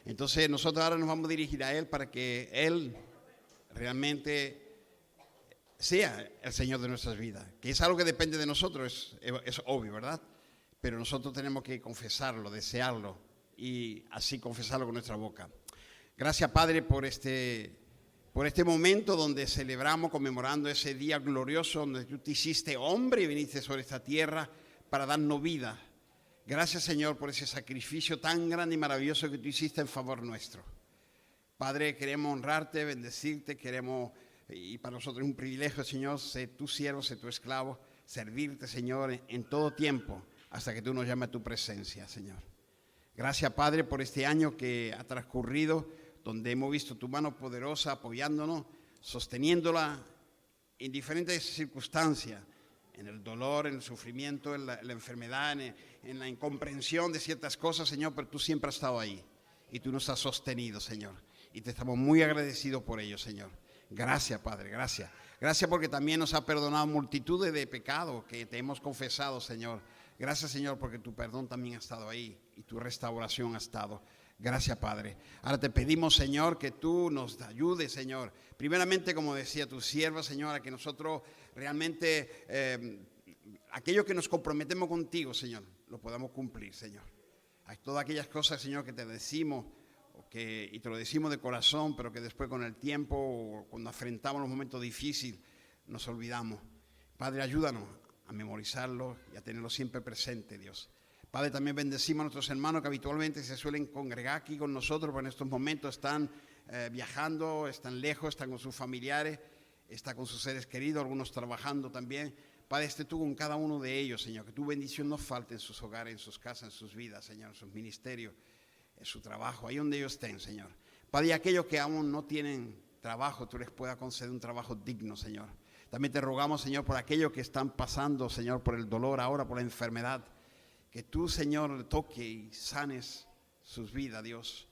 Entonces, nosotros ahora nos vamos a dirigir a Él para que Él realmente sea el Señor de nuestras vidas, que es algo que depende de nosotros, es obvio, ¿verdad? Pero nosotros tenemos que confesarlo, desearlo y así confesarlo con nuestra boca. Gracias, Padre, por este momento donde celebramos, conmemorando ese día glorioso donde tú te hiciste hombre y viniste sobre esta tierra para darnos vida. Gracias, Señor, por ese sacrificio tan grande y maravilloso que tú hiciste en favor nuestro. Padre, queremos honrarte, bendecirte, y para nosotros es un privilegio, Señor, ser tu siervo, ser tu esclavo, servirte, Señor, en todo tiempo, hasta que tú nos llames a tu presencia, Señor. Gracias, Padre, por este año que ha transcurrido, donde hemos visto tu mano poderosa apoyándonos, sosteniéndola en diferentes circunstancias, en el dolor, en el sufrimiento, en la enfermedad, en la incomprensión de ciertas cosas, Señor, pero tú siempre has estado ahí y tú nos has sostenido, Señor, y te estamos muy agradecidos por ello, Señor. Gracias, Padre, gracias. Gracias porque también nos ha perdonado multitudes de pecados que te hemos confesado, Señor. Gracias, Señor, porque tu perdón también ha estado ahí y tu restauración ha estado. Gracias, Padre. Ahora te pedimos, Señor, que tú nos ayudes, Señor. Primeramente, como decía tu sierva, Señor, a que nosotros realmente, aquello que nos comprometemos contigo, Señor, lo podamos cumplir, Señor. Hay todas aquellas cosas, Señor, que te decimos y te lo decimos de corazón, pero que después con el tiempo, cuando enfrentamos los momentos difíciles, nos olvidamos. Padre, ayúdanos a memorizarlo y a tenerlo siempre presente, Dios. Padre, también bendecimos a nuestros hermanos que habitualmente se suelen congregar aquí con nosotros, pero en estos momentos están viajando, están lejos, están con sus familiares, están con sus seres queridos, algunos trabajando también. Padre, esté tú con cada uno de ellos, Señor, que tu bendición no falte en sus hogares, en sus casas, en sus vidas, Señor, en sus ministerios, en su trabajo, ahí donde ellos estén, Señor. Padre, y aquellos que aún no tienen trabajo, tú les puedas conceder un trabajo digno, Señor. También te rogamos, Señor, por aquellos que están pasando, Señor, por el dolor ahora, por la enfermedad, que tú, Señor, toque y sanes sus vidas, Dios.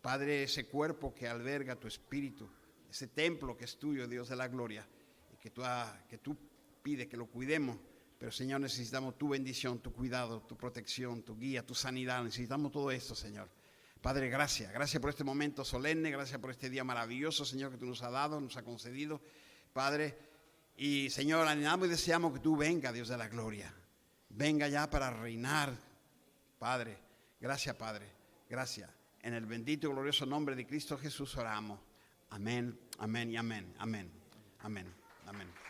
Padre, ese cuerpo que alberga tu espíritu, ese templo que es tuyo, Dios de la gloria, y que tú pides que lo cuidemos. Pero Señor, necesitamos tu bendición, tu cuidado, tu protección, tu guía, tu sanidad. Necesitamos todo esto, Señor. Padre, gracias por este momento solemne, gracias por este día maravilloso, Señor, que tú nos has dado, nos has concedido, Padre. Y Señor, anhelamos y deseamos que tú venga, Dios de la gloria. Venga ya para reinar, Padre. Gracias, Padre. Gracias. En el bendito y glorioso nombre de Cristo Jesús oramos. Amén, amén y amén. Amén, amén, amén.